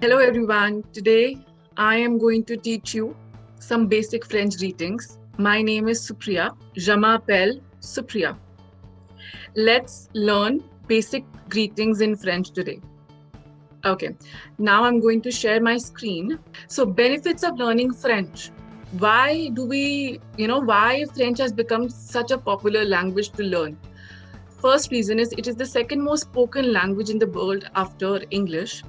Hello everyone. Today I am going to teach you some basic French greetings. My name is Supriya. Je m'appelle Supriya. Let's learn basic greetings in French today. Okay, now I'm going to share my screen. So, benefits of learning French. Why French has become such a popular language to learn? First reason is it is the second most spoken language in the world after English.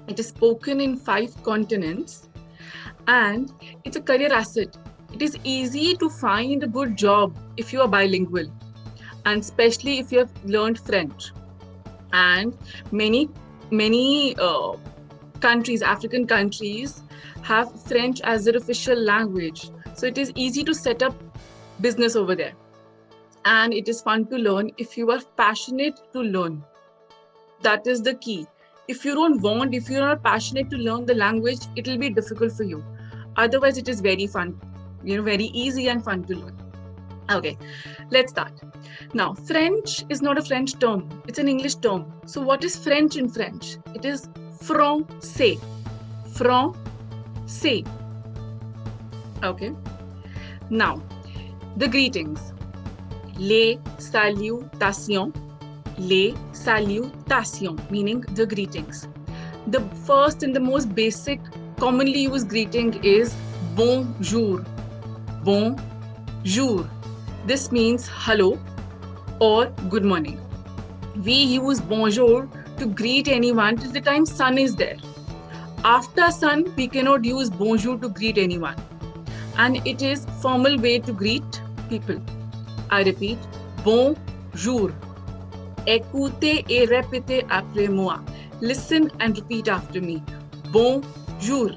It is spoken in 5 continents and it's a career asset. It is easy to find a good job if you are bilingual, and especially if you have learned French. And many countries, African countries, have French as their official language. So it is easy to set up business over there. And it is fun to learn if you are passionate to learn. That is the key. If you're not passionate to learn the language, it will be difficult for you. Otherwise, it is very fun, very easy and fun to learn. Okay, let's start. Now, French is not a French term. It's an English term. So what is French in French? It is français. Français. Okay. Now, the greetings. Les salutations. Les salutations, meaning the greetings. The first and the most basic, commonly used greeting is bonjour. Bonjour. This means hello or good morning. We use bonjour to greet anyone till the time sun is there. After sun, we cannot use bonjour to greet anyone. And it is formal way to greet people. I repeat, bonjour. Écoutez et répétez après moi. Listen and repeat after me. Bonjour.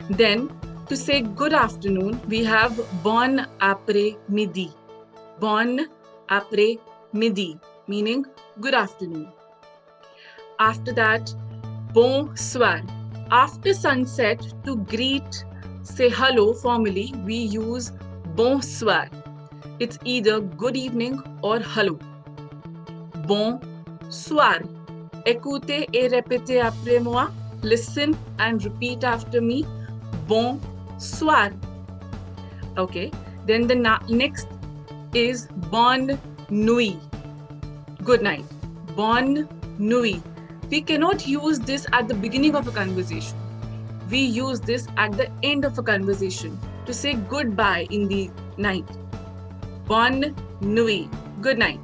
Then, to say good afternoon, we have bon après-midi. Bon après-midi, meaning good afternoon. After that, bonsoir. After sunset, to greet, say hello formally, we use bonsoir. It's either good evening or hello. Bonsoir. Écoutez et répétez après moi. Listen and repeat after me. Bonsoir. Okay. Then the next is bonne nuit. Good night. Bonne nuit. We cannot use this at the beginning of a conversation. We use this at the end of a conversation to say goodbye in the night. Bonne nuit. Good night.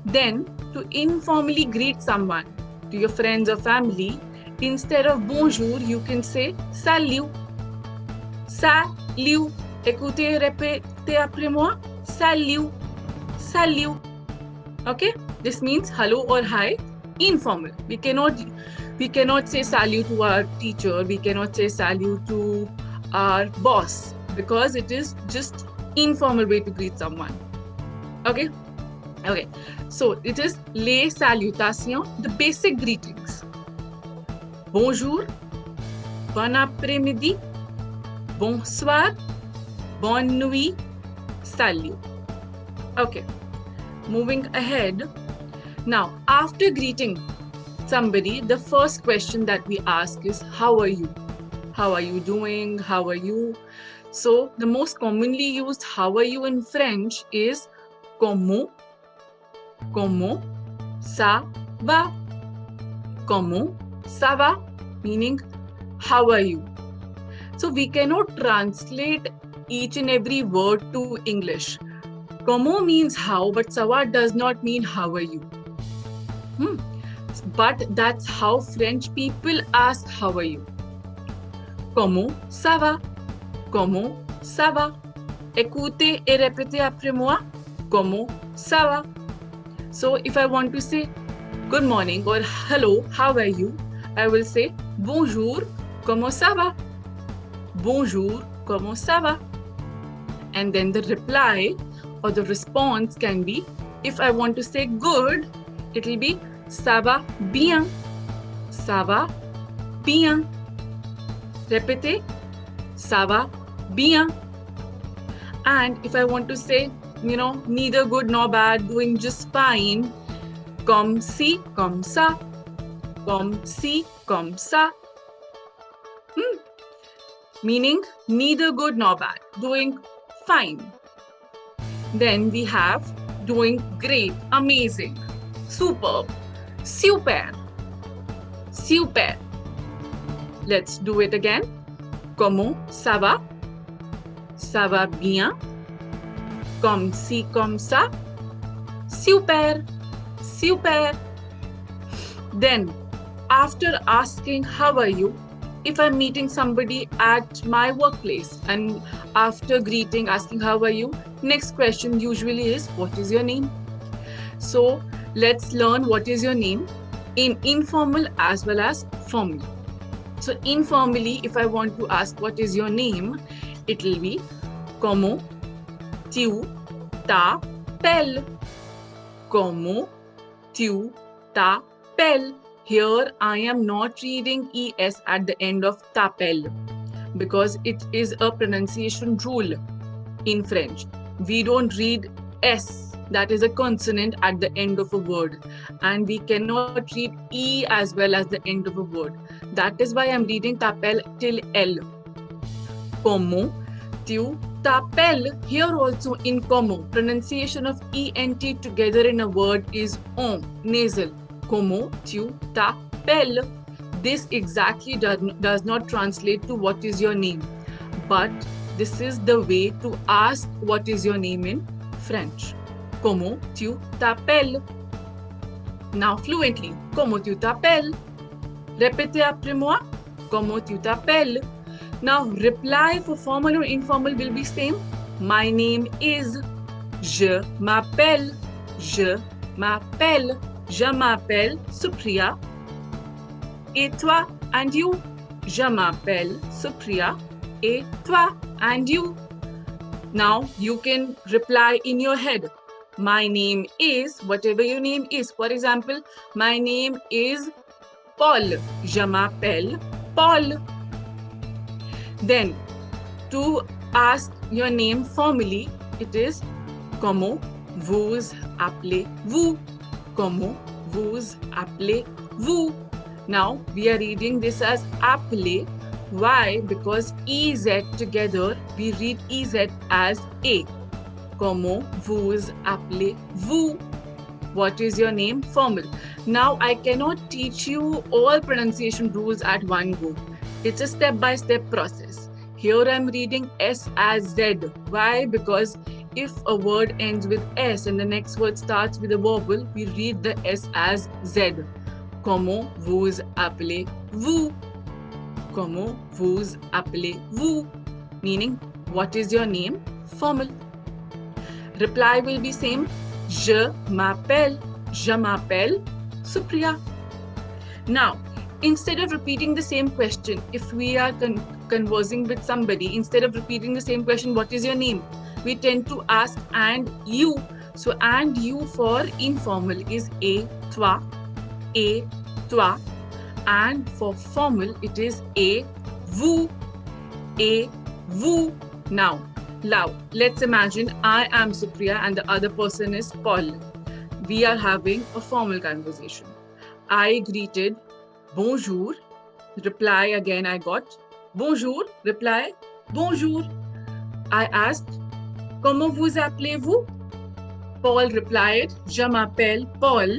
Then, to informally greet someone, to your friends or family, instead of bonjour, you can say salut. Salut. Écoutez, répétez après moi. Salut. Salut. Okay? This means hello or hi, informal. We cannot say salut to our teacher. We cannot say salut to our boss because it is just informal way to greet someone. Okay? Okay, so it is les salutations, the basic greetings. Bonjour, bon après-midi, bonsoir, bonne nuit, salut. Okay, moving ahead. Now, after greeting somebody, the first question that we ask is, how are you? How are you doing? How are you? So, the most commonly used how are you in French is comment ça va? Comment ça va? Meaning, how are you? So we cannot translate each and every word to English. Comment means how, but ça va does not mean how are you. But that's how French people ask how are you. Comment ça va? Comment ça va? Écoutez et répétez après moi. Comment ça va? So if I want to say good morning or hello, how are you? I will say bonjour, comment ça va? Bonjour, comment ça va? And then the reply or the response can be, if I want to say good, it will be ça va bien. Ça va bien. Répétez, ça va bien. And if I want to say, neither good nor bad, doing just fine, comme ci, comme ça. Comme si, comme ça. Meaning neither good nor bad. Doing fine. Then we have doing great, amazing, superb, super, super. Let's do it again. Comment ça va? Ça va bien. Comme si, comme ça. Super, super. Then, after asking how are you, if I'm meeting somebody at my workplace and after greeting, asking how are you, next question usually is what is your name? So let's learn what is your name in informal as well as formal. So informally, if I want to ask what is your name, it will be comment tu t'appelles? Comment tu t'appelles? Here I am not reading es at the end of t'appelles because it is a pronunciation rule in French. We don't read s, that is a consonant at the end of a word, and we cannot read e as well as the end of a word. That is why I'm reading t'appelles till l. Comment tu t'appelles? Here also in comment, pronunciation of ent together in a word is on, nasal. Comment tu t'appelles? This exactly does not translate to what is your name, but this is the way to ask what is your name in French. Comment tu t'appelles? Now fluently. Comment tu t'appelles? Répétez après moi. Comment tu t'appelles? Now reply for formal or informal will be same. My name is. Je m'appelle. Je m'appelle. Je m'appelle Supriya. Et toi and you? Je m'appelle Supriya. Et toi and you? Now you can reply in your head. My name is, whatever your name is. For example, my name is Paul. Je m'appelle Paul. Then, to ask your name formally, it is comment vous appelez-vous? Comment vous appelez-vous? Now, we are reading this as appeler. Why? Because EZ together, we read EZ as A. Comment vous appelez-vous? What is your name? Formal. Now, I cannot teach you all pronunciation rules at one go. It's a step-by-step process. Here I'm reading S as Z. Why? Because if a word ends with S and the next word starts with a vowel, we read the S as Z. Comment vous appelez-vous? Comment vous appelez-vous? Meaning, what is your name? Formal. Reply will be same. Je m'appelle Supriya. Now, instead of repeating the same question, if we are conversing with somebody, instead of repeating the same question, what is your name? We tend to ask and you. So, and you for informal is et toi. And for formal, it is et vous. Now, let's imagine I am Supriya and the other person is Paul. We are having a formal conversation. I greeted, bonjour. Reply again I got, bonjour. Reply, bonjour. I asked, comment vous appelez-vous? Paul replied, je m'appelle Paul.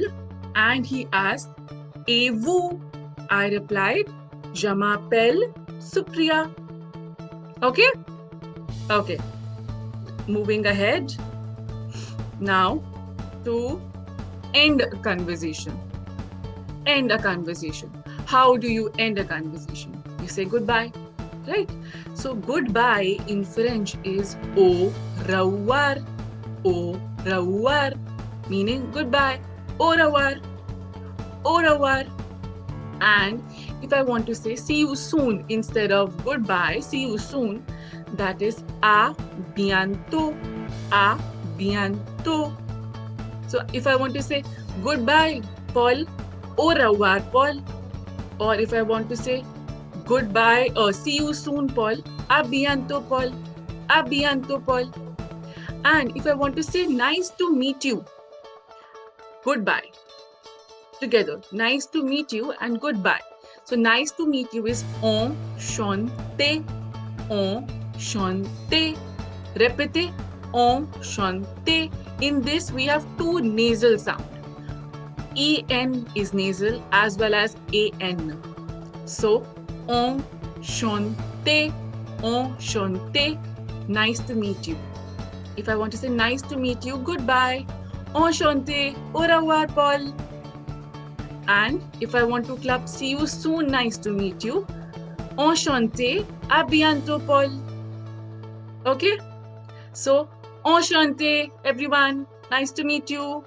And he asked, et vous? I replied, je m'appelle Supriya. Okay? Okay. Moving ahead. Now, to end a conversation. End a conversation. How do you end a conversation? You say goodbye, right? So goodbye in French is au revoir. Au revoir, meaning goodbye. Au revoir. Au revoir. And if I want to say see you soon instead of goodbye, see you soon, that is à bientôt. À bientôt. So if I want to say goodbye, Paul, au revoir, Paul. Or if I want to say goodbye or see you soon, Paul, à bientôt, Paul. À bientôt, Paul. And if I want to say nice to meet you, goodbye. together. Nice to meet you and goodbye. So nice to meet you is on shante, on shante. Repete, on shante. In this, we have two nasal sounds. En is nasal as well as an. So, on shante, on shante. Nice to meet you. If I want to say nice to meet you, goodbye. On shante, au revoir, Paul. And if I want to clap, see you soon, nice to meet you. Enchanté, à bientôt, Paul. Okay? So, enchanté, everyone. Nice to meet you.